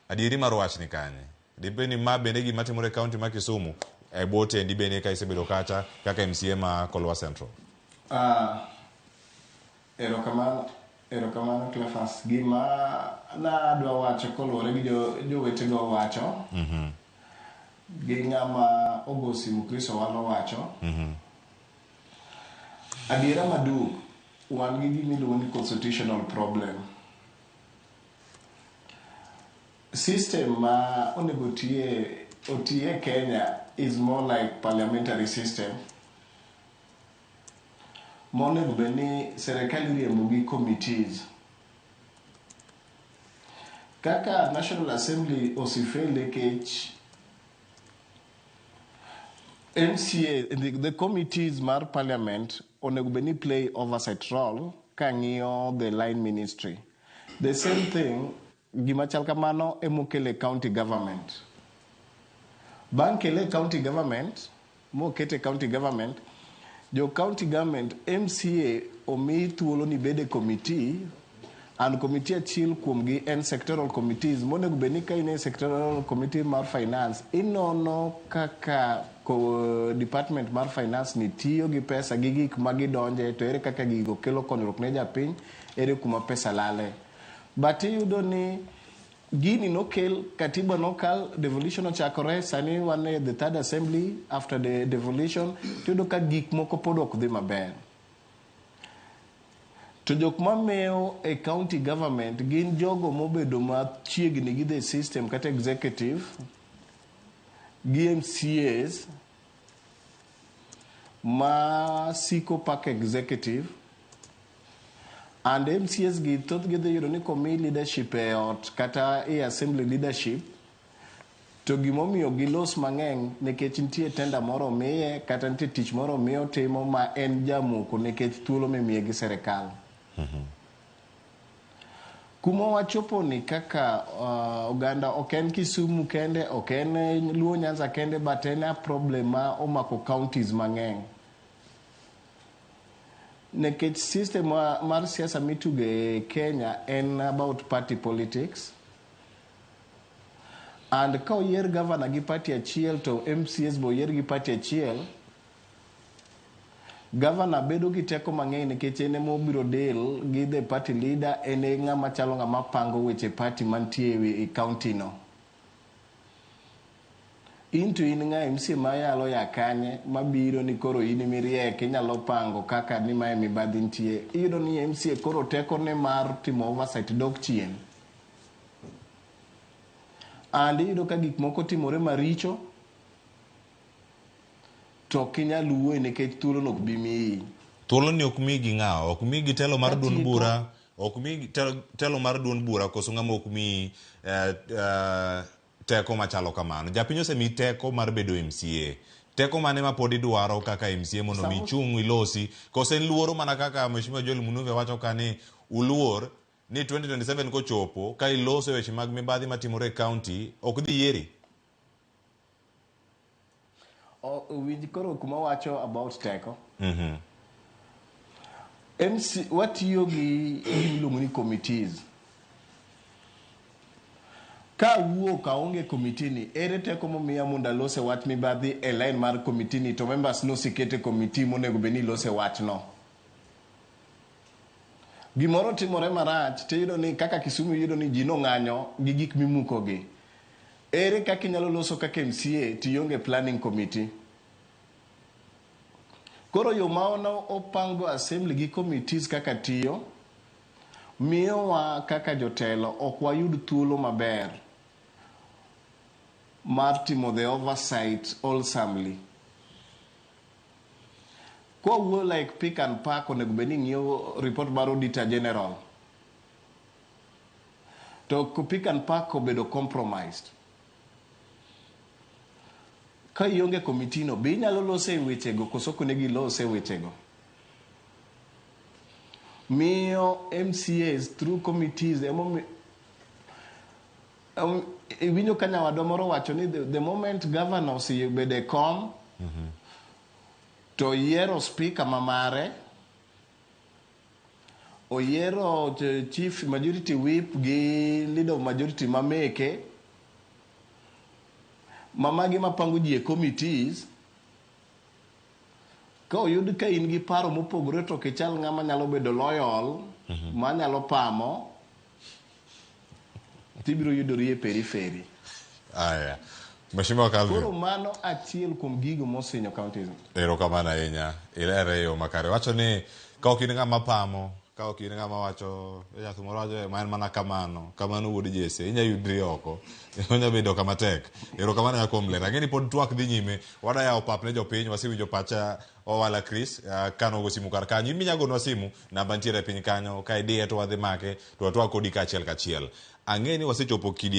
adieri mar wach ni kanye dibeni ma bende gima timore kaunti ma Kisumu e bote ndi bende ka isebedo kata kaka MCA ma Kolwa Central. Erokamano Clefas, gima na adwa wacho kolore gi jowete go wacho gi ng'ama ogosi Mukristo walo wacho adiera madu wan gi gima iluongo ni constitutional problem. System ma onego otie Kenya is more like parliamentary system. Monego beni serikali riembo gi committees. Kaka National Assembly osifele kech MCA, the committees mar parliament onego beni play oversight role kang'iyo the line ministry. The same thing gima chal kamano emokele county government. Bang' kele county government, mokete county government, jo county government MCA omi thuolo ni bede committee and committee achiel kuomgi en sectoral committees monego beni ka ine sectoral committee mar finance inono kaka department mar finance ni tiyo gi pesa gi gik magidonje to ere kaka gigo kelo konyruok ne japiny ere kuma pesa lale. But iyudo ni gini nokel katiba nokal devolution ochakore sani wan the third assembly after the devolution tudo ka gik moko pod ok dhi maber. To jok mameo e county government gin jogo mobedo machiegni gi the system kata executive gi MCAs ma siko pak executive and MCAs gi thoth gi dhi yudo ni komi leadership e ot kata e assembly leadership to gimomiyo gilos mang'eny nikech nitie tenda moro miye kata nitie tich moro miyo timo ma en jamoko nikech thuolo mimiye gi serikal. Kuma wachopo ni kaka oganda ok en Kisumu kende, ok en Luo Nyanza kende, but en a problem ma omako counties mang'eny. Nekech system mar siasa mituge Kenya en about party politics. And ka oyier governor gi party achiel to MCAs bo oyier gi party achiel, governor bedo gi teko mang'eny nikech en ema obiro deal gi the party leader, en ng'ama chalo ng'ama pango weche party mantie e county no. Into in ng'a MCA mayalo ya kanye mabiro ni koro in miriek inyalo pango kaka ni mae mibadhi nitie. Iyudo ni MCA koro teko ne mar timo oversight dok chien. And iyudo ka gik moko timore maricho to kinyal wuoyo nikech thuolo no ok bi miyi. Thuolo ni ok mi gi ng'awo, ok mi gi telo mar duond bura, ok mi telo mar duond bura koso ng'ama ok mi teko machalo kamano. Japiny osemi teko mar bedo MCA. Teko mane ma pod idwaro kaka MCA mondo mi chung ilosi, koso en luoro mana kaka Mheshimiwa Joel Munuve wacho ka ni uluor ni 2027 kochopo ka iloso weche mag mibadhi matimore e county ok dhi yieri. Winj koro kuma wacho about teko. MC watiyo gi iluongo ni committees. Ka wuok aonge committee ni ere teko momiya mondo alose wach mibadhi e line mar committee ni to members nosikete committee monego beni lose wach no. Gimoro timore marach tiyudo ni kaka Kisumu yudo ni ji nong'anyo gi gik mimuko gi. Ere kaka inyalo loso kaka MCA tiyonge planning committee. Koro yo maono opango assembly gi committees kaka tiyo miyo wa kaka jotelo ok wayud thuolo maber mar timo the oversight wholesomely. Kwa wuo like pick and pack onego beni ng'iyo report mar auditor general. To pick and pack obedo compromised. Ka ionge committee no be inyalo lose wechego koso konegi lose wechego. Miyo MCAs through committees winjo ka nyawadwa moro wacho ni the moment governor osebede e kom to yiero speaker mamare, oyiero chief majority whip gi leader of majority mameke mamagi mapango ji e committees ka oyud ka in gi paro mopogore to kichal ng'ama nyalo bedo loyal manyalo pamo tibiro yudori e periphery. Aya. Mheshimiwa Calvin. Koro mano achiel kuom gigo mosinyo counties. Erokamano ahinya. Ilere yo makare. Wacho ni ka ok in ng'ama pamo, ka ok in ng'ama wacho yath moro wacho ma en mana kamano wuod Jesse, inya yudri oko. Onya bedo kama tek. Erokamano ya kuom ler. Ang'e ni pod twak dhi nyime. Wada yawo pap ne jopiny, wasiwinjo pacha owala Chris, kano go simu kar kanyo. In minyagonwa simu, namba ntiere piny kanyo, ka idiye to wadhi make, to watwak kodi kachiel kachiel. Ang'e ni wasechopo kidi